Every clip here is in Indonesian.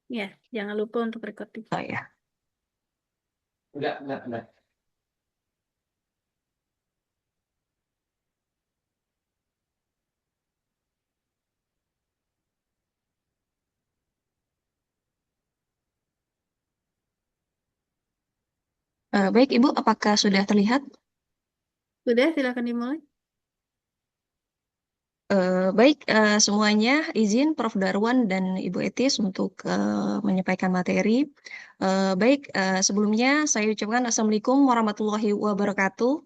Ya, jangan lupa untuk recording. Oh ya. Enggak. Baik, Ibu, apakah sudah terlihat? Sudah, silakan dimulai. Baik, semuanya izin Prof. Darwan dan Ibu Etis untuk menyampaikan materi. Baik, sebelumnya saya ucapkan Assalamualaikum warahmatullahi wabarakatuh.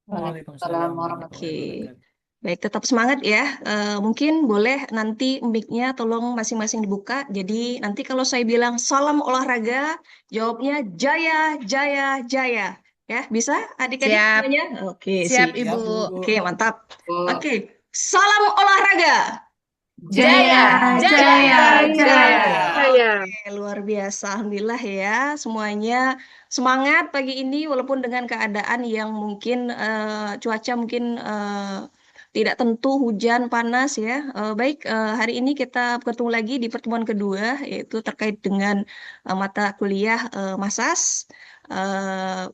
Waalaikumsalam Oke, warahmatullahi wabarakatuh. baik, tetap semangat ya. Mungkin boleh nanti mic-nya tolong masing-masing dibuka. Jadi nanti kalau saya bilang salam olahraga, jawabnya jaya, jaya, jaya. Ya, bisa adik-adik Siap, semuanya? Oke, siap sip. Ibu. Siap, Bu. Oke, mantap. Bu. Oke, salam olahraga. Jaya, Jaya, jaya, jaya, jaya. jaya. Oke, luar biasa. Alhamdulillah ya, semuanya semangat pagi ini walaupun dengan keadaan yang mungkin cuaca mungkin tidak tentu, hujan, panas ya. Baik, hari ini kita bertemu lagi di pertemuan kedua yaitu terkait dengan mata kuliah massage. eh,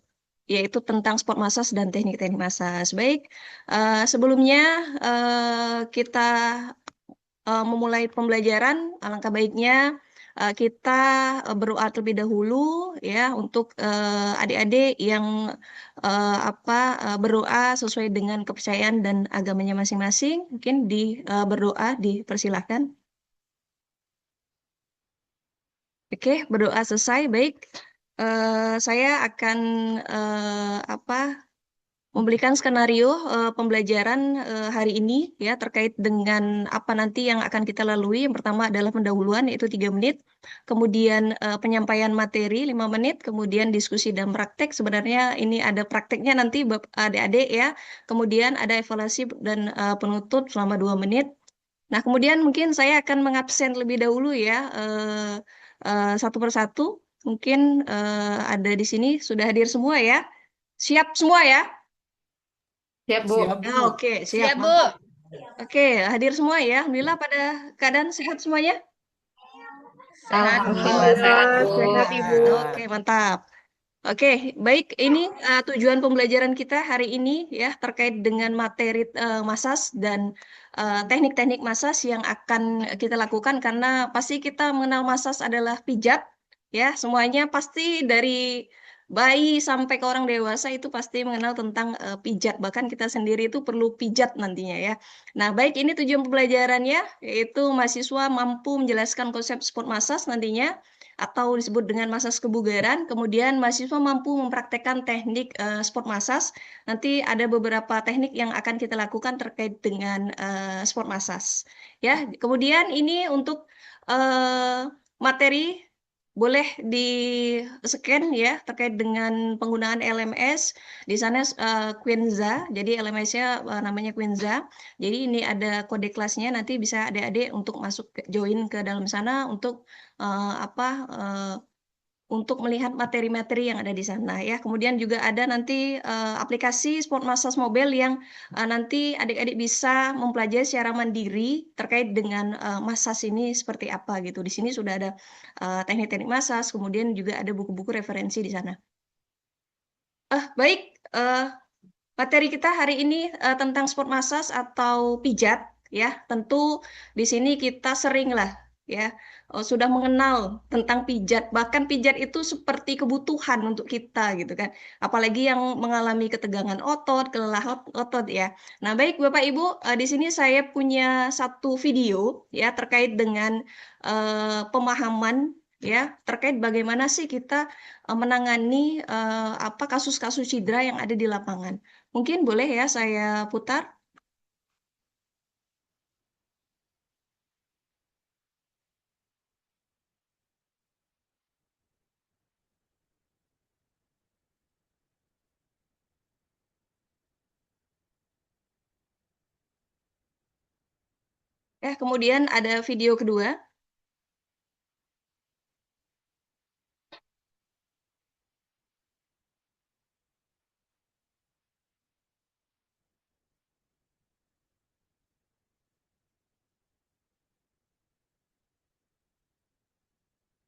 Yaitu tentang sport massage dan teknik-teknik massage. Baik, sebelumnya kita memulai pembelajaran, alangkah baiknya kita berdoa terlebih dahulu ya untuk adik-adik yang berdoa sesuai dengan kepercayaan dan agamanya masing-masing. Mungkin berdoa dipersilahkan. Oke, berdoa selesai. Baik, saya akan eh, apa memberikan skenario pembelajaran hari ini ya terkait dengan apa nanti yang akan kita lalui. Yang pertama adalah pendahuluan yaitu 3 menit, kemudian penyampaian materi 5 menit, kemudian diskusi dan praktek. Sebenarnya ini ada prakteknya nanti adik-adik ya. Kemudian ada evaluasi dan penutup selama 2 menit. Nah, kemudian mungkin saya akan mengabsen lebih dahulu ya satu persatu. Mungkin ada di sini sudah hadir semua ya. Siap semua ya? Siap, Bu. Siap, Ah, Bu. oke, siap, Siap, Bu. mantap. Oke, hadir semua ya. Alhamdulillah pada keadaan sehat semuanya. Sehat, Alhamdulillah sehat, Alhamdulillah, Bu. sehat Ibu. Oke, mantap. Oke, baik. Ini tujuan pembelajaran kita hari ini ya terkait dengan materi massage dan teknik-teknik massage yang akan kita lakukan karena pasti kita mengenal massage adalah pijat ya. Semuanya pasti dari bayi sampai ke orang dewasa itu pasti mengenal tentang pijat. Bahkan kita sendiri itu perlu pijat nantinya ya. Nah, baik ini tujuan pembelajarannya yaitu mahasiswa mampu menjelaskan konsep sport massage nantinya atau disebut dengan massage kebugaran. Kemudian mahasiswa mampu mempraktekkan teknik sport massage. Nanti ada beberapa teknik yang akan kita lakukan terkait dengan sport massage. Ya, kemudian ini untuk materi boleh di scan ya terkait dengan penggunaan LMS. Di sana Quenza, jadi LMS-nya namanya Quenza. Jadi ini ada kode kelasnya nanti bisa adik-adik untuk masuk join ke dalam sana untuk eh, apa eh, untuk melihat materi-materi yang ada di sana ya. Kemudian juga ada nanti aplikasi Sport Massage Mobile yang nanti adik-adik bisa mempelajari secara mandiri terkait dengan massage ini seperti apa gitu. Di sini sudah ada teknik-teknik massage, kemudian juga ada buku-buku referensi di sana. Baik, eh, materi kita hari ini tentang sport massage atau pijat ya. Tentu di sini kita sering lah ya sudah mengenal tentang pijat. Bahkan pijat itu seperti kebutuhan untuk kita gitu kan. Apalagi yang mengalami ketegangan otot, kelelahan otot ya. Nah, baik Bapak Ibu, di sini saya punya satu video ya terkait dengan pemahaman ya terkait bagaimana sih kita menangani kasus-kasus cedera yang ada di lapangan. Mungkin boleh ya saya putar. Kemudian ada video kedua.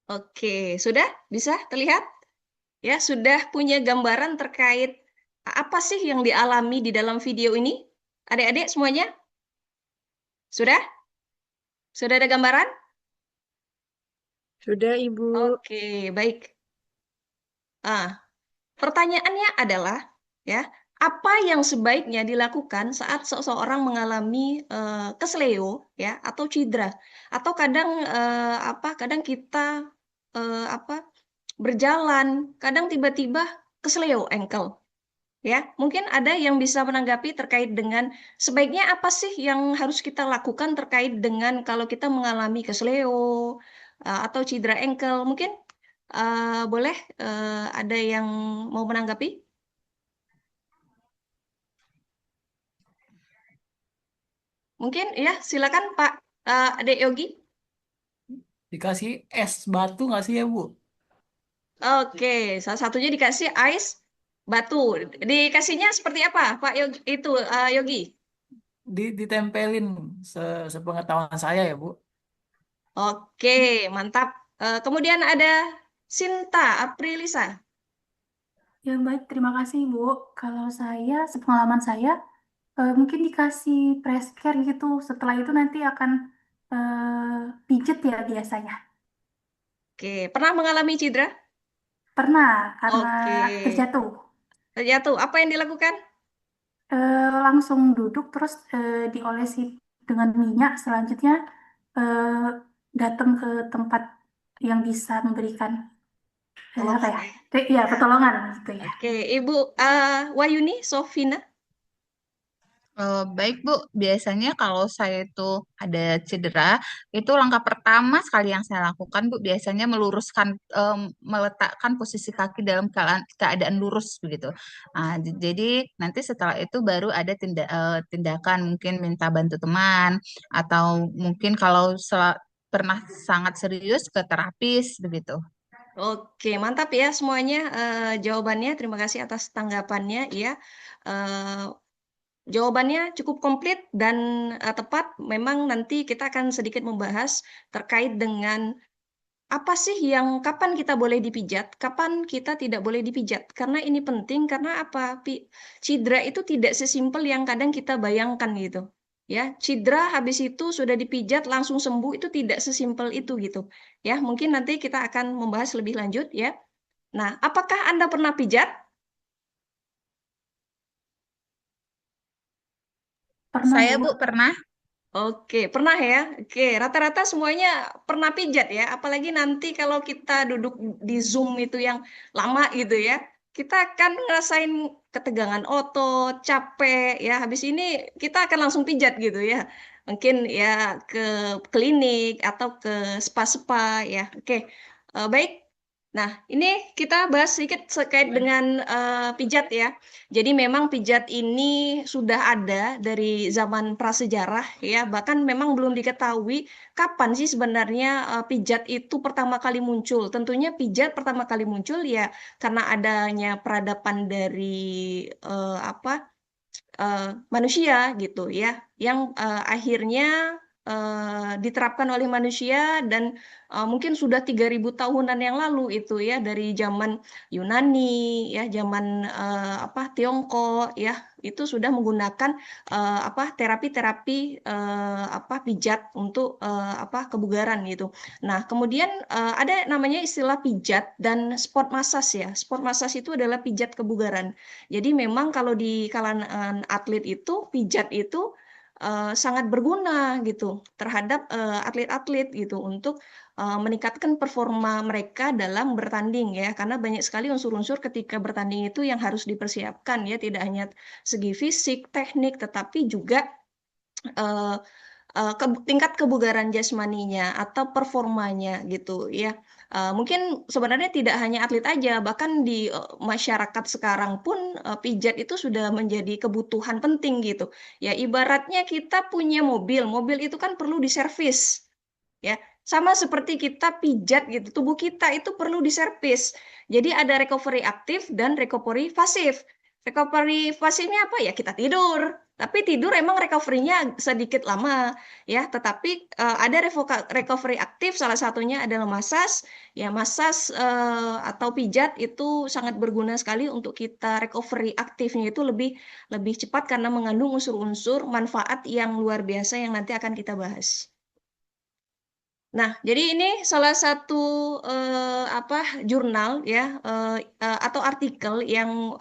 Oke, sudah bisa terlihat? Ya, sudah punya gambaran terkait apa sih yang dialami di dalam video ini? Adik-adik semuanya? Sudah? Sudah ada gambaran? Sudah, Ibu. Oke, baik. Ah, pertanyaannya adalah, ya, apa yang sebaiknya dilakukan saat seseorang mengalami kesleo, ya, atau cedera, atau kadang kadang kita berjalan, kadang tiba-tiba kesleo ankle, ya. Mungkin ada yang bisa menanggapi terkait dengan sebaiknya apa sih yang harus kita lakukan terkait dengan kalau kita mengalami kesleo atau cedera ankle. Mungkin boleh ada yang mau menanggapi? Mungkin ya, silakan Pak Adek Yogi. Dikasih es batu nggak sih ya, Bu? Oke, salah satunya dikasih ais batu. Dikasihnya seperti apa, Pak Yogi? Itu Yogi. Ditempelin sepengetahuan saya ya, Bu. Oke, mantap. Kemudian ada Sinta Aprilisa. Ya baik, terima kasih Bu. Kalau saya, sepengalaman saya, mungkin dikasih press care gitu. Setelah itu nanti akan pijet ya biasanya. Oke, pernah mengalami cedera? Pernah, karena Oke, terjatuh. terjatuh. Apa yang dilakukan? Langsung duduk, terus diolesi dengan minyak. Selanjutnya eh, datang ke tempat yang bisa memberikan apa ya? Oke, Ya, pertolongan gitu ya. oke. Ibu Wayuni Sofina. Baik Bu, biasanya kalau saya itu ada cedera, itu langkah pertama sekali yang saya lakukan Bu, biasanya meletakkan posisi kaki dalam keadaan lurus begitu. Nah, jadi nanti setelah itu baru ada tindakan mungkin minta bantu teman, atau mungkin kalau pernah sangat serius ke terapis begitu. Oke, mantap ya semuanya jawabannya. Terima kasih atas tanggapannya ya. Eh, Jawabannya cukup komplit dan tepat. Memang nanti kita akan sedikit membahas terkait dengan apa sih yang kapan kita boleh dipijat, kapan kita tidak boleh dipijat. Karena ini penting karena apa? Cedera itu tidak sesimpel yang kadang kita bayangkan gitu. Ya, cedera habis itu sudah dipijat langsung sembuh itu tidak sesimpel itu gitu. Ya, mungkin nanti kita akan membahas lebih lanjut ya. Nah, apakah Anda pernah pijat? Pernah Saya Bu. Bu pernah. Oke, pernah ya? Oke, rata-rata semuanya pernah pijat ya. Apalagi nanti kalau kita duduk di Zoom itu yang lama gitu ya. Kita akan ngerasain ketegangan otot, capek ya. Habis ini kita akan langsung pijat gitu ya. Mungkin ya ke klinik atau ke spa-spa ya. Oke, baik. Nah, ini kita bahas sedikit terkait dengan pijat ya. Jadi memang pijat ini sudah ada dari zaman prasejarah ya, bahkan memang belum diketahui kapan sih sebenarnya pijat itu pertama kali muncul. Tentunya pijat pertama kali muncul ya karena adanya peradaban dari apa manusia gitu ya, yang akhirnya diterapkan oleh manusia dan mungkin sudah 3.000 tahunan yang lalu itu ya dari zaman Yunani ya, zaman Tiongkok ya, itu sudah menggunakan terapi-terapi pijat untuk kebugaran gitu. Nah, kemudian ada namanya istilah pijat dan sport massage ya. Sport massage itu adalah pijat kebugaran. Jadi memang kalau di kalangan atlet itu pijat itu sangat berguna gitu terhadap atlet-atlet gitu untuk meningkatkan performa mereka dalam bertanding ya, karena banyak sekali unsur-unsur ketika bertanding itu yang harus dipersiapkan ya, tidak hanya segi fisik, teknik, tetapi juga eh, tingkat kebugaran jasmaninya atau performanya gitu ya. Mungkin sebenarnya tidak hanya atlet aja, bahkan di masyarakat sekarang pun pijat itu sudah menjadi kebutuhan penting gitu. Ya ibaratnya kita punya mobil, mobil itu kan perlu diservis ya. Sama seperti kita pijat gitu, tubuh kita itu perlu diservis. Jadi ada recovery aktif dan recovery pasif. Recovery pasifnya apa ya? Kita tidur, Tapi tidur emang recovery-nya sedikit lama ya, tetapi ada recovery aktif, salah satunya adalah massage. Ya, massage atau pijat itu sangat berguna sekali untuk kita recovery aktifnya itu lebih lebih cepat karena mengandung unsur-unsur manfaat yang luar biasa yang nanti akan kita bahas. Nah, jadi ini salah satu jurnal ya atau artikel yang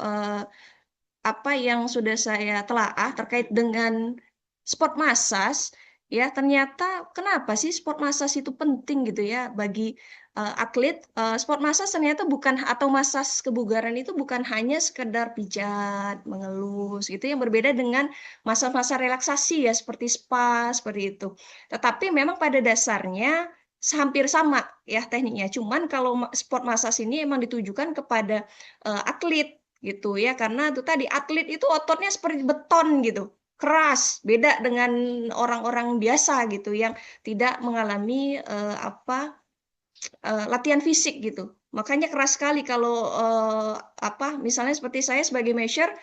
apa yang sudah saya telaah terkait dengan sport massage ya, ternyata kenapa sih sport massage itu penting gitu ya bagi atlet. Sport massage ternyata bukan, atau massage kebugaran itu bukan hanya sekedar pijat, mengelus gitu, yang berbeda dengan masa-masa relaksasi ya seperti spa seperti itu. Tetapi memang pada dasarnya hampir sama ya tekniknya. Cuman kalau sport massage ini emang ditujukan kepada atlet gitu ya, karena itu tadi atlet itu ototnya seperti beton gitu, keras, beda dengan orang-orang biasa gitu yang tidak mengalami latihan fisik gitu. Makanya keras sekali kalau misalnya seperti saya sebagai measure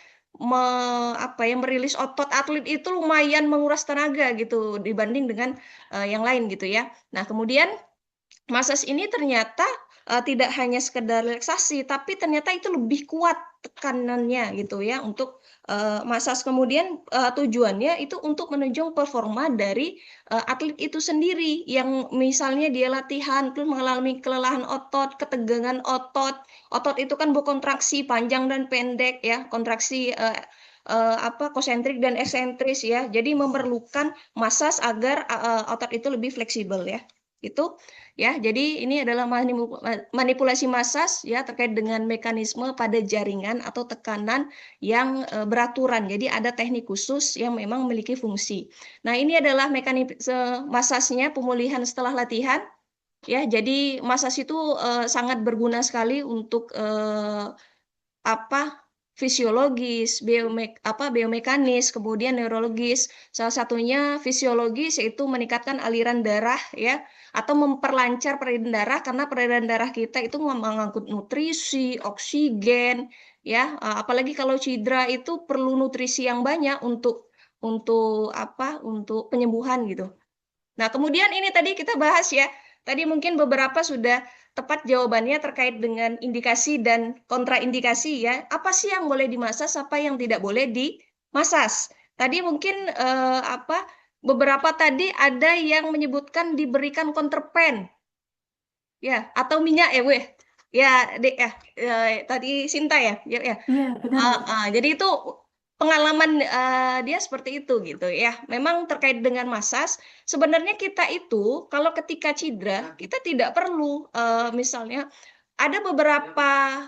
merilis otot atlet itu lumayan menguras tenaga gitu dibanding dengan yang lain gitu ya. Nah, kemudian massage ini ternyata tidak hanya sekedar relaksasi, tapi ternyata itu lebih kuat tekanannya gitu ya untuk massage. Kemudian tujuannya itu untuk menunjang performa dari atlet itu sendiri yang misalnya dia latihan terus mengalami kelelahan otot, ketegangan otot. Otot itu kan berkontraksi panjang dan pendek ya, kontraksi konsentrik dan eksentris ya. Jadi memerlukan massage agar otot itu lebih fleksibel ya. Itu ya, jadi ini adalah manipulasi massage ya terkait dengan mekanisme pada jaringan atau tekanan yang beraturan. Jadi ada teknik khusus yang memang memiliki fungsi. Nah, ini adalah mekanisme massage-nya, pemulihan setelah latihan ya. Jadi massage itu sangat berguna sekali untuk fisiologis, biomekanis, kemudian neurologis. Salah satunya fisiologis yaitu meningkatkan aliran darah ya, atau memperlancar peredaran darah, karena peredaran darah kita itu mengangkut nutrisi, oksigen ya. Apalagi kalau cedera itu perlu nutrisi yang banyak untuk penyembuhan gitu. Nah, kemudian ini tadi kita bahas ya. Tadi mungkin beberapa sudah tepat jawabannya terkait dengan indikasi dan kontraindikasi ya. Apa sih yang boleh dimasas, apa yang tidak boleh dimasas? Tadi mungkin beberapa tadi ada yang menyebutkan diberikan kontrapen ya, atau minyak ya, weh. Ya, Dek ya. Tadi Sinta ya. Ya, ya. Iya, benar, Bu. Jadi itu pengalaman dia seperti itu gitu ya. Memang terkait dengan massage, sebenarnya kita itu kalau ketika cedera kita tidak perlu misalnya ada beberapa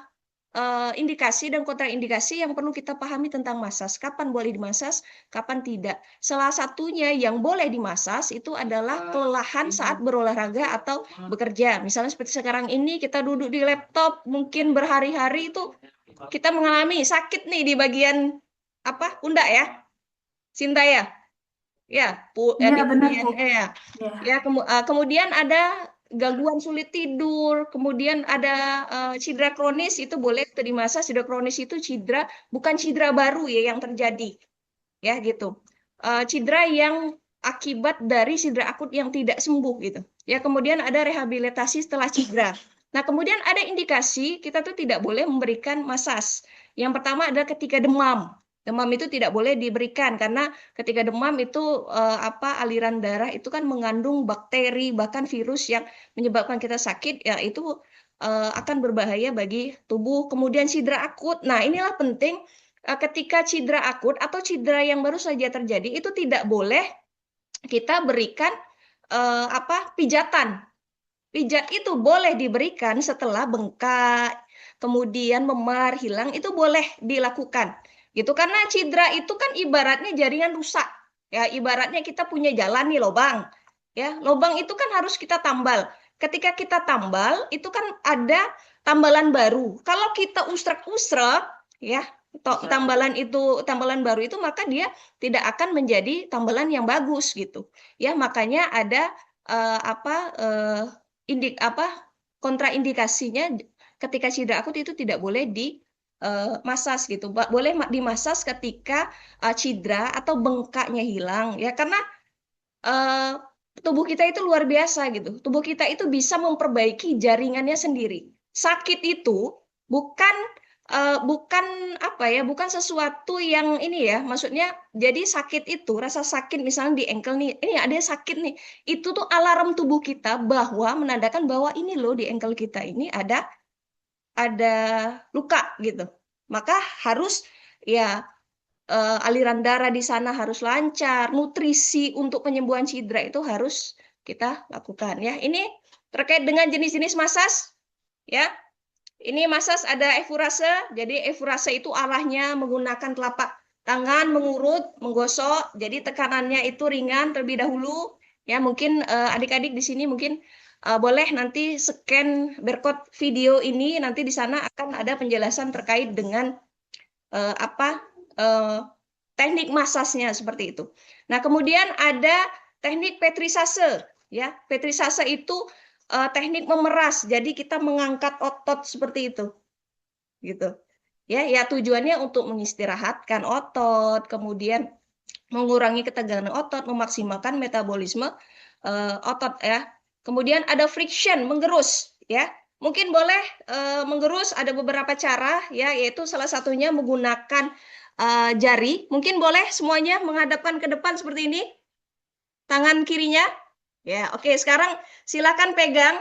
indikasi dan kontraindikasi yang perlu kita pahami tentang massage. Kapan boleh dimasas, kapan tidak. Salah satunya yang boleh dimasas itu adalah kelelahan saat berolahraga atau bekerja. Misalnya seperti sekarang ini kita duduk di laptop mungkin berhari-hari, itu kita mengalami sakit nih di bagian pundak ya, Sinta ya. Ya, Iya, benar, Bu. ya. Ya. Ya, kemudian ada gangguan sulit tidur, kemudian ada cedera kronis, itu boleh dimasas. Cedera kronis itu cedera, bukan cedera baru ya yang terjadi. Ya, gitu. Cedera yang akibat dari cedera akut yang tidak sembuh gitu. Ya, kemudian ada rehabilitasi setelah cedera. Nah, kemudian ada indikasi kita tuh tidak boleh memberikan masas. Yang pertama adalah ketika demam. Demam itu tidak boleh diberikan karena ketika demam itu aliran darah itu kan mengandung bakteri bahkan virus yang menyebabkan kita sakit ya, itu akan berbahaya bagi tubuh. Kemudian cedera akut. Nah, inilah penting ketika cedera akut atau cedera yang baru saja terjadi itu tidak boleh kita berikan pijatan. Pijat itu boleh diberikan setelah bengkak, kemudian memar, hilang, itu boleh dilakukan. Gitu, karena cedera itu kan ibaratnya jaringan rusak. Ya, ibaratnya kita punya jalan nih, lubang. Ya, lubang itu kan harus kita tambal. Ketika kita tambal, itu kan ada tambalan baru. Kalau kita usrek-usrek, ya, tambalan baru itu, maka dia tidak akan menjadi tambalan yang bagus gitu. Ya, makanya ada kontraindikasinya ketika cedera akut itu tidak boleh masas gitu. Boleh dimasas ketika cedera atau bengkaknya hilang ya, karena eh, tubuh kita itu luar biasa gitu. Tubuh kita itu bisa memperbaiki jaringannya sendiri. Sakit itu bukan bukan apa ya, bukan sesuatu yang ini ya, maksudnya jadi sakit itu, rasa sakit misalnya di ankle nih, ini ada yang sakit nih, itu tuh alarm tubuh kita bahwa menandakan bahwa ini loh di ankle kita ini ada luka gitu. Maka harus ya aliran darah di sana harus lancar, nutrisi untuk penyembuhan cedera itu harus kita lakukan ya. Ini terkait dengan jenis-jenis masas ya. Ini masas ada efurase. Jadi efurase itu arahnya menggunakan telapak tangan mengurut, menggosok. Jadi tekanannya itu ringan terlebih dahulu. Ya, mungkin adik-adik di sini mungkin boleh nanti scan barcode video ini, nanti di sana akan ada penjelasan terkait dengan apa teknik masasnya seperti itu. Nah, kemudian ada teknik petrisase ya. Petrisase itu teknik memeras. Jadi kita mengangkat otot seperti itu. Gitu. Ya tujuannya untuk mengistirahatkan otot, kemudian mengurangi ketegangan otot, memaksimalkan metabolisme otot ya. Kemudian ada friction, menggerus ya. Mungkin boleh menggerus ada beberapa cara ya, yaitu salah satunya menggunakan jari. Mungkin boleh semuanya menghadapkan ke depan seperti ini. Tangan kirinya. Ya, oke, sekarang silakan pegang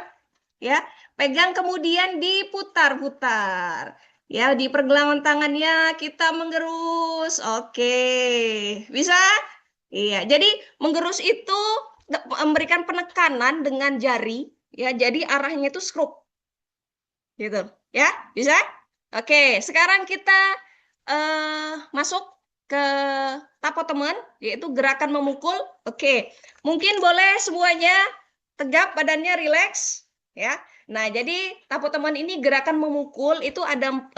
ya. Pegang kemudian diputar-putar. Ya, di pergelangan tangannya kita menggerus. Oke. Bisa? Iya, jadi menggerus itu memberikan penekanan dengan jari ya. Jadi arahnya itu scrub. Gitu. Ya, bisa? Oke, sekarang kita masuk ke tapo teman, yaitu gerakan memukul. Oke, mungkin boleh semuanya tegap, badannya rileks, ya. Nah, jadi tapo teman ini gerakan memukul itu ada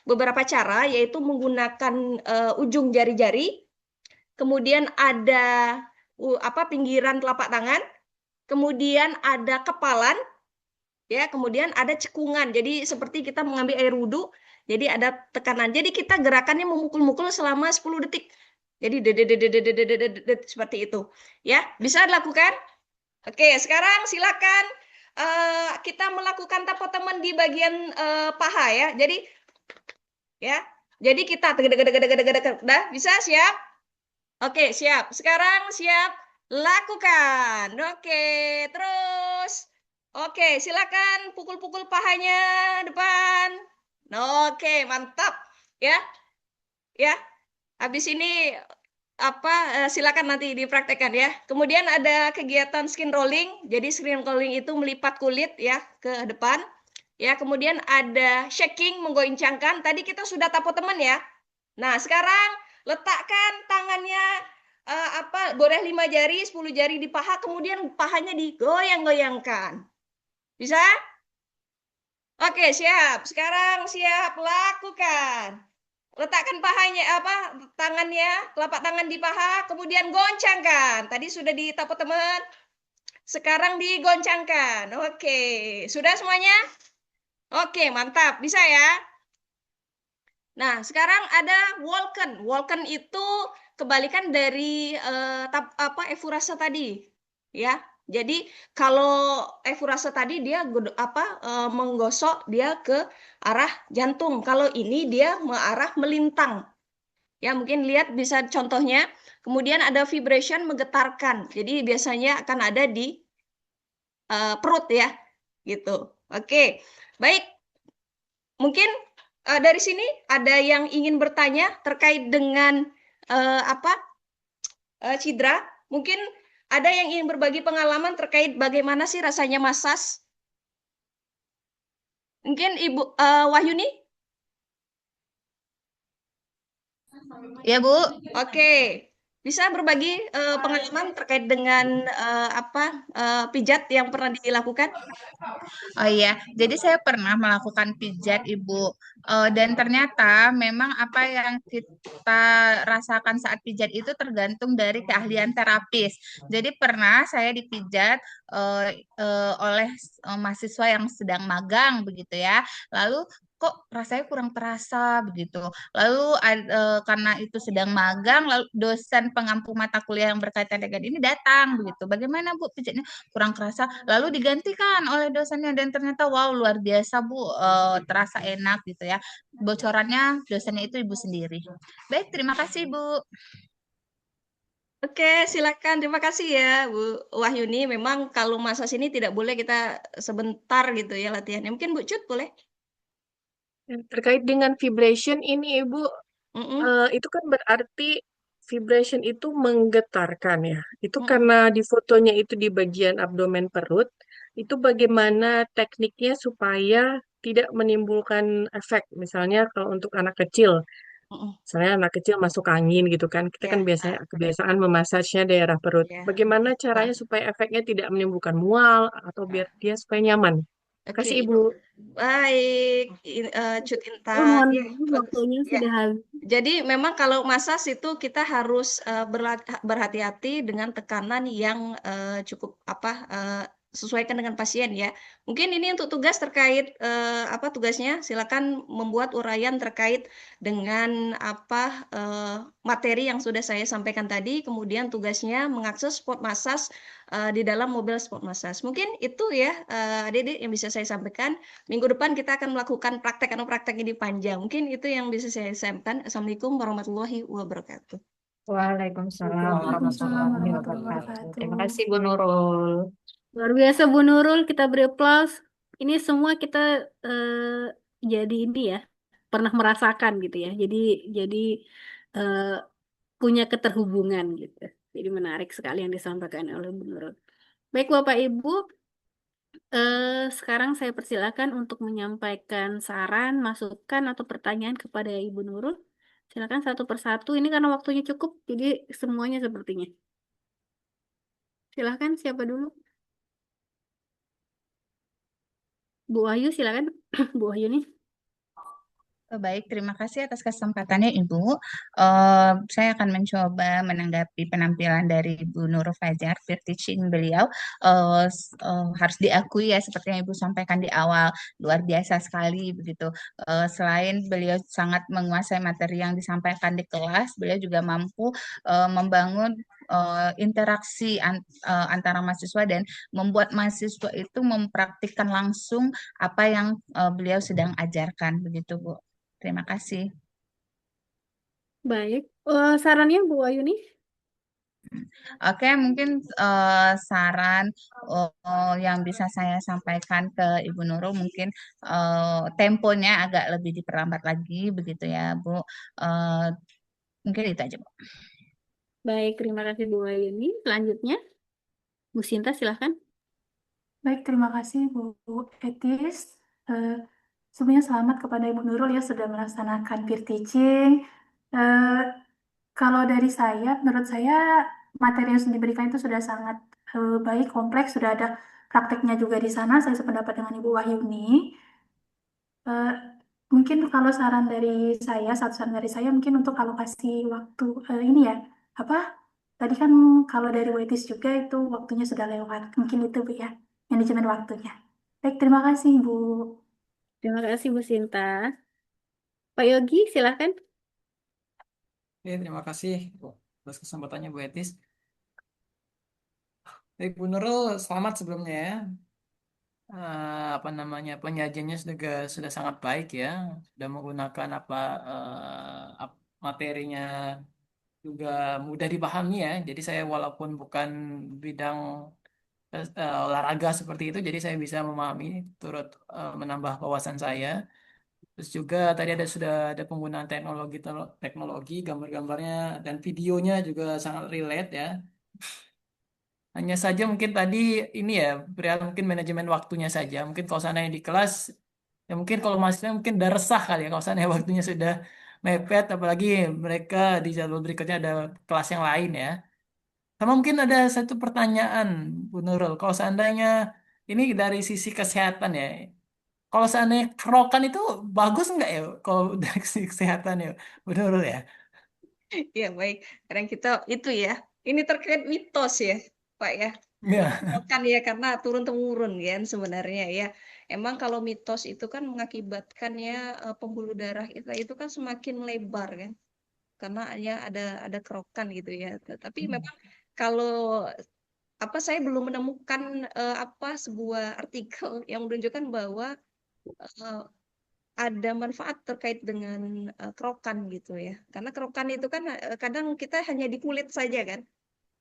beberapa cara, yaitu menggunakan ujung jari-jari, kemudian ada pinggiran telapak tangan, kemudian ada kepalan, ya, kemudian ada cekungan. Jadi seperti kita mengambil air wudhu, jadi ada tekanan. Jadi kita gerakannya memukul-mukul selama 10 detik. Jadi seperti itu. Ya, bisa dilakukan? Oke, sekarang silakan kita melakukan tapo teman di bagian paha ya. Jadi ya. Jadi kita dah bisa siap? Oke, siap. Sekarang siap lakukan. Oke, terus. Oke, silakan pukul-pukul pahanya depan. Oke, mantap. Ya. Ya. Habis ini silakan nanti dipraktekkan ya. Kemudian ada kegiatan skin rolling. Jadi skin rolling itu melipat kulit ya ke depan. Ya, kemudian ada shaking, menggoncangkan. Tadi kita sudah tapo teman ya. Nah, sekarang letakkan tangannya boleh 5 jari, 10 jari di paha, kemudian pahanya digoyang-goyangkan. Bisa? Oke, siap. Sekarang siap lakukan. Letakkan pahanya tangannya, telapak tangan di paha, kemudian goncangkan. Tadi sudah ditapo teman. Sekarang digoncangkan. Oke, sudah semuanya? Oke, mantap. Bisa ya? Nah, sekarang ada Walken. Walken itu kebalikan dari efurase tadi, ya. Jadi kalau efurase tadi dia menggosok dia ke arah jantung. Kalau ini dia mengarah melintang. Ya, mungkin lihat bisa contohnya. Kemudian ada vibration, menggetarkan. Jadi biasanya akan ada di perut ya, gitu. Oke, baik. Mungkin dari sini ada yang ingin bertanya terkait dengan cedera. Mungkin ada yang ingin berbagi pengalaman terkait bagaimana sih rasanya masas. Mungkin Ibu Wahyuni? Ya, Bu. Oke. Bisa berbagi pengalaman terkait dengan pijat yang pernah dilakukan? Oh iya, jadi saya pernah melakukan pijat, Ibu. Dan ternyata memang apa yang kita rasakan saat pijat itu tergantung dari keahlian terapis. Jadi pernah saya dipijat oleh mahasiswa yang sedang magang begitu ya. Lalu kok rasanya kurang terasa begitu. Lalu karena itu sedang magang, lalu dosen pengampu mata kuliah yang berkaitan dengan ini datang begitu. Bagaimana Bu pijatnya? Kurang kerasa. Lalu digantikan oleh dosennya dan ternyata wow luar biasa Bu, terasa enak gitu ya. Bocorannya dosennya itu ibu sendiri. Baik, terima kasih Bu. Oke, silakan. Terima kasih ya, Bu Wahyuni. Memang kalau masa sini tidak boleh kita sebentar gitu ya latihannya. Mungkin Bu Cut boleh? Terkait dengan vibration ini, Ibu, Mm-mm, itu kan berarti vibration itu menggetarkan ya. Itu mm-mm. karena di fotonya itu di bagian abdomen perut, itu bagaimana tekniknya supaya tidak menimbulkan efek. Misalnya kalau untuk anak kecil, Mm-mm. misalnya anak kecil masuk angin gitu kan, kita kan Ya, biasanya kebiasaan memasasnya daerah perut. ya. Bagaimana caranya supaya efeknya tidak menimbulkan mual atau biar dia supaya nyaman. Oke, Kasih Ibu. baik, Cut Oh, Intan. mohon Ya, maaf, bagus. waktunya Ya, sudah habis. jadi memang kalau massage itu kita harus berhati-hati dengan tekanan yang cukup sesuaikan dengan pasien ya. Mungkin ini untuk tugas terkait apa tugasnya? Silakan membuat uraian terkait dengan materi yang sudah saya sampaikan tadi. Kemudian tugasnya mengakses spot massage di dalam mobil spot massage. Mungkin itu ya adik-adik yang bisa saya sampaikan. Minggu depan kita akan melakukan praktek praktek ini panjang. Mungkin itu yang bisa saya sampaikan. Assalamualaikum warahmatullahi wabarakatuh. Waalaikumsalam Waalaikumsalam warahmatullahi warahmatullahi wabarakatuh. Terima wabarakatuh. kasih Bu Nurul. Luar biasa Bu Nurul, kita beri aplaus. Ini semua kita jadi ini ya, pernah merasakan gitu ya. Jadi eh, punya keterhubungan gitu. Jadi menarik sekali yang disampaikan oleh Bu Nurul. Baik Bapak Ibu, sekarang saya persilakan untuk menyampaikan saran, masukan atau pertanyaan kepada Ibu Nurul. Silakan satu persatu. Ini karena waktunya cukup, jadi semuanya sepertinya. Silakan siapa dulu? Bu Ayu, silakan. Bu Ayu nih. Baik, terima kasih atas kesempatannya Ibu. Saya akan mencoba menanggapi penampilan dari Ibu Nurul Fajar, peer teaching beliau. Harus diakui ya, seperti yang Ibu sampaikan di awal, luar biasa sekali begitu. Selain beliau sangat menguasai materi yang disampaikan di kelas, beliau juga mampu membangun interaksi antara mahasiswa dan membuat mahasiswa itu mempraktikkan langsung apa yang beliau sedang ajarkan begitu Bu. Terima kasih. Baik. Sarannya Bu Ayu nih. Oke, mungkin saran yang bisa saya sampaikan ke Ibu Nurul mungkin temponya agak lebih diperlambat lagi begitu ya, Bu. Eh, Mungkin itu aja, Bu. Baik, terima kasih Bu Ayu nih. Selanjutnya, Bu Sinta silahkan. Baik, terima kasih Bu Etis. Eh, Sebelumnya selamat kepada Ibu Nurul ya sudah melaksanakan peer teaching. Eh, Kalau dari saya, menurut saya materi yang sudah diberikan itu sudah sangat baik, kompleks, sudah ada prakteknya juga di sana. Saya sependapat dengan Ibu Wahyuni. Eh, Mungkin kalau saran dari saya, satu saran dari saya mungkin untuk alokasi waktu ini ya, apa? Tadi kan kalau dari Wetis juga itu waktunya sudah lewat. Mungkin itu Bu ya, manajemen waktunya. Baik, terima kasih Bu. Terima kasih Bu Sinta. Pak Yogi, silahkan. Oke, terima kasih atas kesempatannya Bu Etis. Baik, Bu Nurul, selamat sebelumnya ya. Apa namanya penyajiannya sudah sangat baik ya, sudah menggunakan materinya juga mudah dipahami ya. Jadi saya walaupun bukan bidang olahraga seperti itu, jadi saya bisa memahami, turut menambah wawasan saya. Terus juga tadi sudah ada penggunaan teknologi gambar-gambarnya dan videonya juga sangat relate ya. Hanya saja mungkin tadi ini ya, perihal mungkin manajemen waktunya saja. Mungkin kalau seandainya di kelas, ya mungkin kalau mahasiswa mungkin udah resah kali ya kalau seandainya waktunya sudah mepet, apalagi mereka di jadwal berikutnya ada kelas yang lain ya. Sama mungkin ada satu pertanyaan, Bu Nurul. Kalau seandainya ini dari sisi kesehatan ya, kalau seandainya kerokan itu bagus nggak ya kalau dari sisi kesehatan ya, Bu Nurul ya? Ya, baik. Kadang kita itu ya. Ini terkait mitos ya, Pak ya. Ya. Kan ya karena turun temurun kan sebenarnya ya. Emang kalau mitos itu kan mengakibatkan ya pembuluh darah kita itu kan semakin lebar kan karena ya ada kerokan gitu ya. Tapi memang kalau apa saya belum menemukan apa sebuah artikel yang menunjukkan bahwa eh, ada manfaat terkait dengan kerokan gitu ya. Karena kerokan itu kan kadang kita hanya di kulit saja kan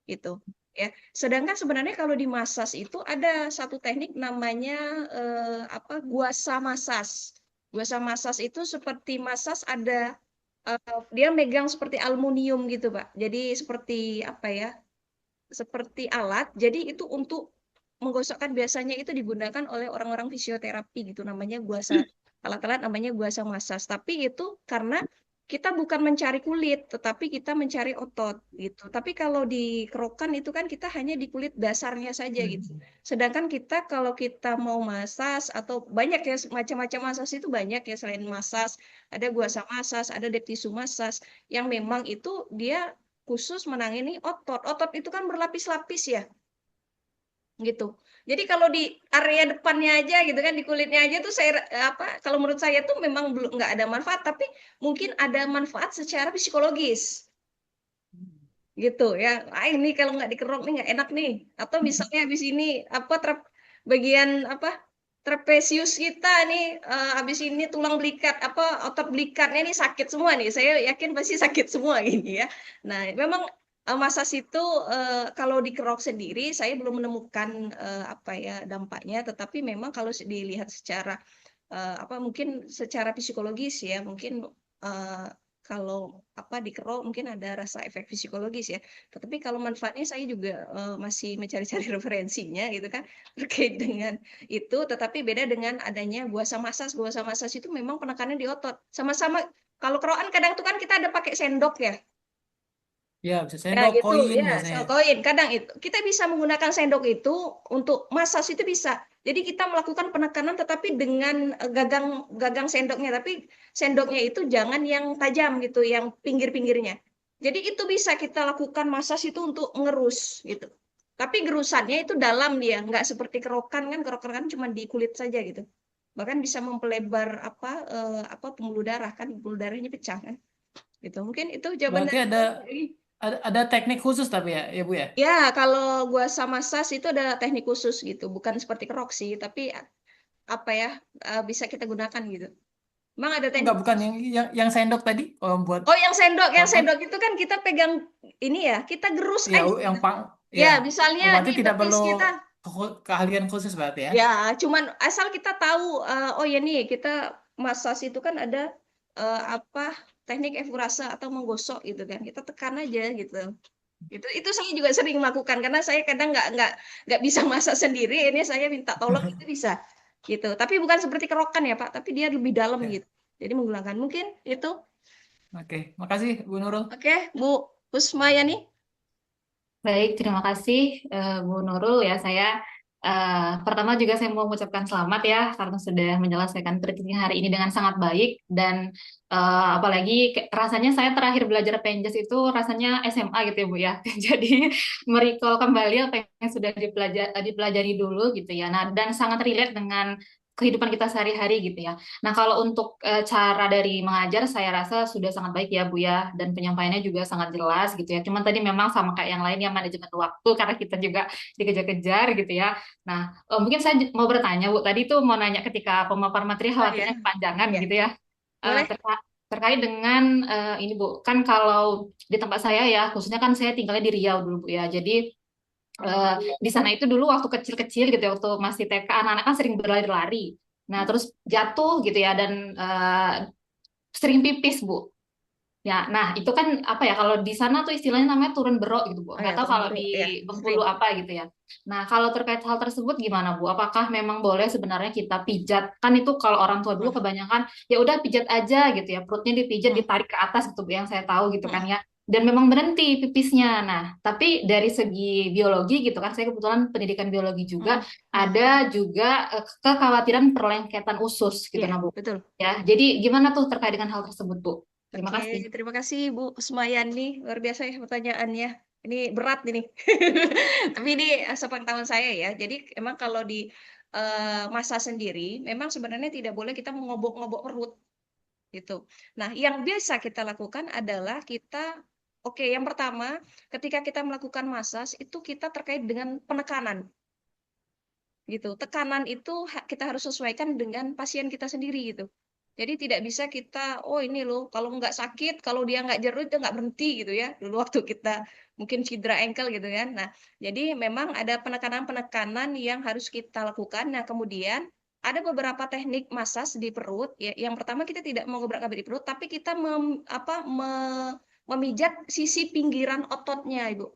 gitu ya. Sedangkan sebenarnya kalau di masas itu ada satu teknik namanya apa guasa masas. Guasa masas itu seperti masas ada dia megang seperti aluminium gitu, Pak. Jadi seperti apa ya? Seperti alat. Jadi itu untuk menggosokkan biasanya itu digunakan oleh orang-orang fisioterapi gitu namanya guasa alat-alat namanya guasa massage. Tapi itu karena kita bukan mencari kulit, tetapi kita mencari otot gitu. Tapi kalau di kerokan itu kan kita hanya di kulit dasarnya saja gitu. Sedangkan kita kalau kita mau massage atau banyak ya macam-macam massage itu banyak ya selain massage, ada guasa massage, ada deep tissue massage yang memang itu dia khusus menangani otot. Otot itu kan berlapis-lapis ya gitu. Jadi kalau di area depannya aja gitu kan di kulitnya aja tuh saya apa kalau menurut saya tuh memang belum nggak ada manfaat tapi mungkin ada manfaat secara psikologis gitu ya. Ah ini kalau nggak dikerok nih nggak enak nih. Atau misalnya habis ini apa bagian apa trapesius kita nih habis ini tulang belikat apa otot belikatnya nih sakit semua nih. Saya yakin pasti sakit semua gini ya. Nah, memang masas itu kalau dikerok sendiri saya belum menemukan apa ya dampaknya tetapi memang kalau dilihat secara apa mungkin secara psikologis ya mungkin eh, kalau apa dikerok mungkin ada rasa efek psikologis ya tetapi kalau manfaatnya saya juga masih mencari-cari referensinya gitu kan terkait dengan itu tetapi beda dengan adanya guasa masas itu memang penekannya di otot sama-sama kalau kerokan kadang tuh kan kita ada pakai sendok ya. Ya, bisa Ya sendok gitu koin ya, biasanya. sel koin. Kadang itu kita bisa menggunakan sendok itu untuk massage itu bisa. Jadi kita melakukan penekanan tetapi dengan gagang gagang sendoknya, tapi sendoknya itu jangan yang tajam gitu, yang pinggir-pinggirnya. Jadi itu bisa kita lakukan massage itu untuk ngerus gitu. Tapi gerusannya itu dalam dia, nggak seperti kerokan kan, kerokan kan cuma di kulit saja gitu. Bahkan bisa mempelebar apa pembuluh darah kan, pembuluh darahnya pecah kan. Gitu. Mungkin itu jawaban Berarti dari ada teknik khusus tapi ya Bu ya. ya, kalau gua sama sas itu ada teknik khusus gitu, bukan seperti kerok sih, tapi apa ya bisa kita gunakan gitu. Emang ada teknik Enggak, bukan khusus. yang sendok tadi buat Oh, yang apa? sendok itu kan kita pegang ini ya, kita gerus Ya, aja. yang pang Ya, ya. misalnya Oh, di berarti tidak betis perlu kita, keahlian khusus berarti ya. ya cuman asal kita tahu, oh ya nih kita massage itu kan ada apa teknik efurasa atau menggosok gitu kan, kita tekan aja gitu. Itu saya juga sering melakukan karena saya kadang nggak bisa masak sendiri ini saya minta tolong itu bisa gitu tapi bukan seperti kerokan ya Pak tapi dia lebih dalam Ya. gitu jadi menggunakan mungkin itu Oke, makasih Bu Nurul. oke Bu Husmayani. Baik, terima kasih Bu Nurul ya. Saya pertama juga saya mau mengucapkan selamat ya karena sudah menyelesaikan training hari ini dengan sangat baik dan apalagi rasanya saya terakhir belajar penjas itu rasanya SMA gitu ya Bu ya. Jadi merecall kembali apa yang sudah dipelajari dulu gitu ya. Nah, dan sangat relate dengan kehidupan kita sehari-hari gitu ya. Nah, kalau untuk cara dari mengajar, saya rasa sudah sangat baik ya, Bu ya, dan penyampaiannya juga sangat jelas gitu ya. Cuman tadi memang sama kayak yang lain ya, manajemen waktu, karena kita juga dikejar-kejar gitu ya. Nah, mungkin saya mau bertanya, Bu, tadi tuh mau nanya ketika pemaparan materi Oh ya khawatirnya kepanjangan ya gitu ya. Eh, boleh terkait dengan ini, Bu, kan kalau di tempat saya ya, khususnya kan saya tinggalnya di Riau dulu, Bu ya. Jadi di sana itu dulu waktu kecil-kecil gitu ya, waktu masih TK anak-anak kan sering berlari-lari. Nah, terus jatuh gitu ya dan sering pipis, Bu. Ya, nah itu kan apa ya kalau di sana tuh istilahnya namanya turun berok gitu, Bu. oh Nggak ya tahu turun kalau bro di ya sering Bengkulu apa gitu ya. Nah, kalau terkait hal tersebut gimana, Bu? Apakah memang boleh sebenarnya kita pijat? Kan itu kalau orang tua dulu hmm. kebanyakan ya udah pijat aja gitu ya. Perutnya dipijat, Hmm. ditarik ke atas gitu, Bu, yang saya tahu gitu kan Hmm. ya. Dan memang berhenti pipisnya. Nah, tapi dari segi biologi gitu kan, saya kebetulan pendidikan biologi juga, Hmm. Hmm. ada juga kekhawatiran perlengketan usus gitu, Ya nah Bu. betul Ya, jadi gimana tuh terkait dengan hal tersebut, Bu? Terima oke kasih. terima kasih Bu Husmayani luar biasa ya pertanyaannya Ini berat ini. Tapi ini sepengetahuan saya ya. Jadi emang kalau di masa sendiri, memang sebenarnya tidak boleh kita mengobok-ngobok perut gitu. Nah, yang biasa kita lakukan adalah oke, yang pertama, ketika kita melakukan massage itu kita terkait dengan penekanan gitu. Tekanan itu kita harus sesuaikan dengan pasien kita sendiri gitu. Jadi tidak bisa kita, oh ini loh, kalau nggak sakit, kalau dia nggak jerut, dia nggak berhenti gitu ya. Dulu waktu kita mungkin cedera ankle gitu kan. Nah, jadi memang ada penekanan-penekanan yang harus kita lakukan. Nah, kemudian ada beberapa teknik massage di perut. Ya, yang pertama kita tidak mengobrak-abrik di perut, tapi kita memijat sisi pinggiran ototnya, Ibu.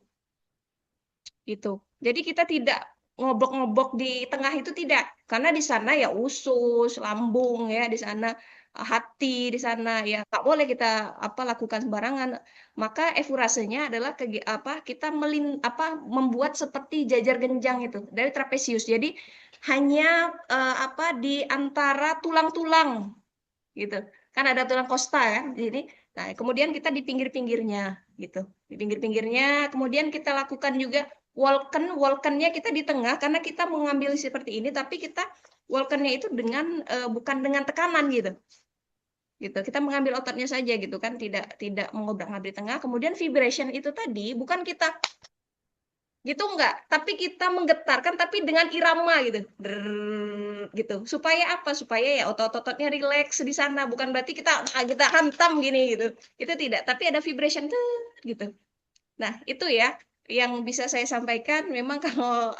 Gitu. Jadi kita tidak ngobok-ngobok di tengah itu tidak, karena di sana ya usus, lambung ya, di sana hati, di sana ya tak boleh kita lakukan sembarangan. Maka efurasenya adalah kita membuat seperti jajar genjang itu dari trapesius. Jadi hanya di antara tulang-tulang gitu. Kan ada tulang kosta kan. Jadi nah, kemudian kita di pinggir-pinggirnya gitu. Di pinggir-pinggirnya kemudian kita lakukan juga walkennya kita di tengah karena kita mengambil seperti ini tapi kita walkennya itu bukan dengan tekanan gitu. Gitu. Kita mengambil ototnya saja gitu kan, tidak mengobrak-abrik tengah. Kemudian vibration itu tadi bukan kita gitu enggak, tapi kita menggetarkan tapi dengan irama gitu. Gitu. Supaya apa? Supaya ya otot-ototnya rileks di sana, bukan berarti kita hantam gini gitu. Itu tidak, tapi ada vibration gitu. Nah, itu ya yang bisa saya sampaikan. Memang kalau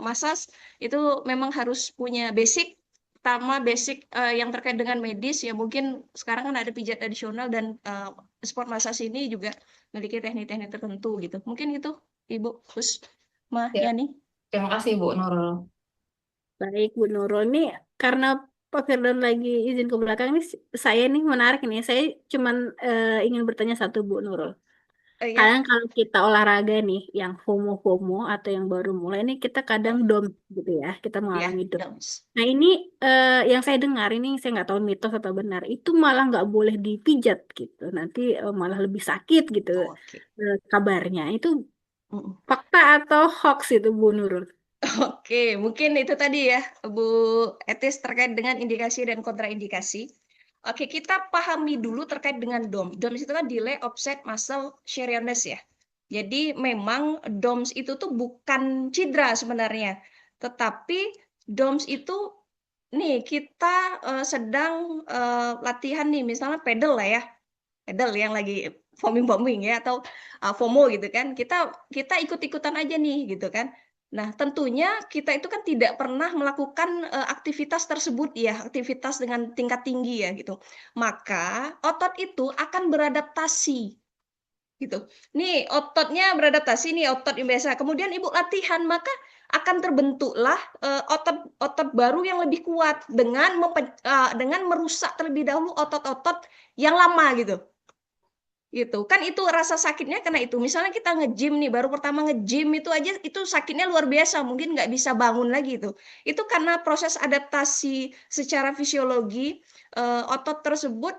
massage itu memang harus punya basic, pertama basic yang terkait dengan medis ya, mungkin sekarang kan ada pijat tradisional dan sport massage ini juga memiliki teknik-teknik tertentu gitu. Mungkin itu Ibu Kusma Ya, Yani. terima kasih Bu Nurul. Baik, Bu Nurul. Ini karena Pak Firdaus lagi izin ke belakang nih, saya nih menarik nih. Saya cuman ingin bertanya satu, Bu Nurul. Ya, Kadang kalau kita olahraga nih, yang FOMO-FOMO atau yang baru mulai nih, kita kadang dom gitu ya, kita ya, mengalami dom. dams. Nah ini yang saya dengar ini, saya nggak tahu mitos atau benar, itu malah nggak boleh dipijat gitu. Nanti malah lebih sakit gitu Oke. kabarnya. Itu Mm. fakta atau hoax itu, Bu Nurul? Oke, mungkin itu tadi ya, Bu Etis terkait dengan indikasi dan kontraindikasi. Oke, kita pahami dulu terkait dengan DOMS. DOMS itu kan delay offset muscle shariness ya. Jadi memang DOMS itu tuh bukan cedera sebenarnya, tetapi DOMS itu nih kita sedang latihan nih, misalnya pedal lah ya, pedal yang lagi foaming ya atau FOMO gitu kan. Kita ikut-ikutan aja nih gitu kan. Nah, tentunya kita itu kan tidak pernah melakukan aktivitas tersebut ya, aktivitas dengan tingkat tinggi ya gitu. Maka otot itu akan beradaptasi gitu. Nih ototnya beradaptasi nih, otot yang biasa. Kemudian ibu latihan maka akan terbentuklah otot baru yang lebih kuat dengan merusak terlebih dahulu otot-otot yang lama gitu. Gitu kan, itu rasa sakitnya karena itu misalnya kita nge-gym nih, baru pertama nge-gym itu aja itu sakitnya luar biasa, mungkin nggak bisa bangun lagi itu karena proses adaptasi secara fisiologi otot tersebut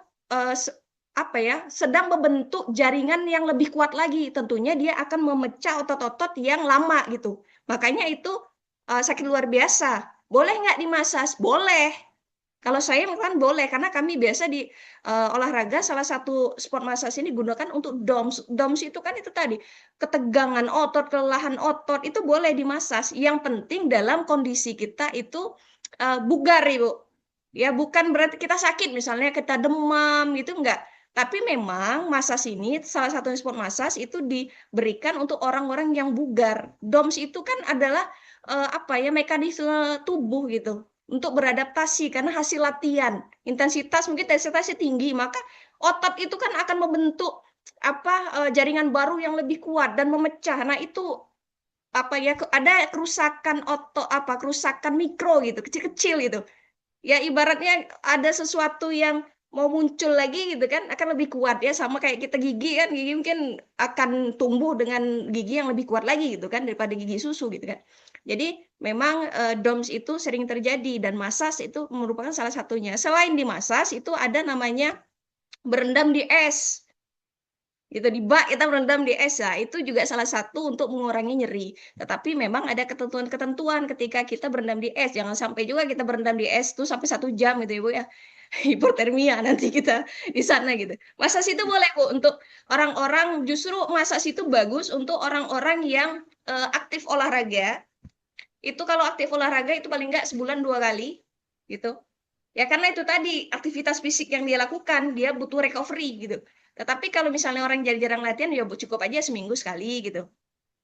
sedang membentuk jaringan yang lebih kuat lagi, tentunya dia akan memecah otot-otot yang lama gitu, makanya itu sakit luar biasa. Boleh nggak dimasas? Boleh. Kalau saya kan boleh, karena kami biasa di olahraga, salah satu sport massage ini digunakan untuk DOMS. DOMS itu kan itu tadi, ketegangan otot, kelelahan otot, itu boleh dimasas. Yang penting dalam kondisi kita itu bugar, Ibu. Ya, bukan berarti kita sakit, misalnya kita demam gitu, enggak. Tapi memang massage ini, salah satu sport massage itu diberikan untuk orang-orang yang bugar. DOMS itu kan adalah mekanisme tubuh gitu, untuk beradaptasi karena hasil latihan, intensitasnya tinggi, maka otot itu kan akan membentuk jaringan baru yang lebih kuat dan memecah. Nah, itu ada kerusakan otot, kerusakan mikro gitu, kecil-kecil gitu. Ya ibaratnya ada sesuatu yang mau muncul lagi gitu kan, akan lebih kuat ya, sama kayak kita gigi kan, gigi mungkin akan tumbuh dengan gigi yang lebih kuat lagi gitu kan daripada gigi susu gitu kan. Jadi memang DOMS itu sering terjadi dan massage itu merupakan salah satunya. Selain di massage itu ada namanya berendam di es. gitu di bak kita berendam di es ya itu juga salah satu untuk mengurangi nyeri. Tetapi memang ada ketentuan-ketentuan ketika kita berendam di es, jangan sampai juga kita berendam di es tuh sampai 1 jam gitu ya Bu ya, hipotermia nanti kita di sana gitu. Masa situ boleh Bu untuk orang-orang, justru masa situ bagus untuk orang-orang yang aktif olahraga. Itu kalau aktif olahraga itu paling nggak sebulan 2 kali gitu. Ya karena itu tadi aktivitas fisik yang dia lakukan, dia butuh recovery gitu. Tetapi kalau misalnya orang jarang-jarang latihan, ya cukup aja seminggu sekali gitu.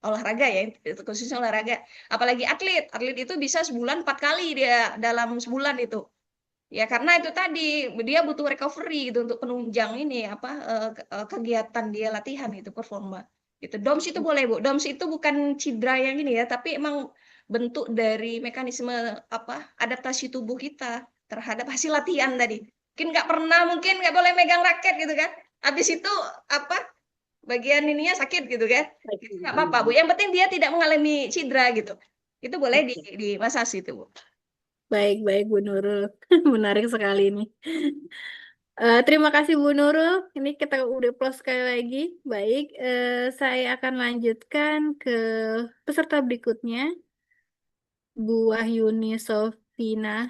Olahraga ya, itu khususnya olahraga. Apalagi atlet, atlet itu bisa sebulan 4 kali dia dalam sebulan itu. Ya karena itu tadi dia butuh recovery gitu untuk penunjang ini apa kegiatan dia latihan itu performa. Gitu. DOMS itu boleh Bu. DOMS itu bukan cedera yang ini ya, tapi emang bentuk dari mekanisme apa adaptasi tubuh kita terhadap hasil latihan tadi. Mungkin nggak boleh megang raket gitu kan. Habis itu apa bagian ininya sakit gitu kan. Itu nggak apa-apa Bu. Yang penting dia tidak mengalami cedera gitu. Itu boleh di masas itu Bu. Baik-baik Bu Nurul. Menarik sekali ini. Terima kasih Bu Nurul. Ini kita udah plus sekali lagi. Baik, saya akan lanjutkan ke peserta berikutnya. Bu Wahyuni Sofina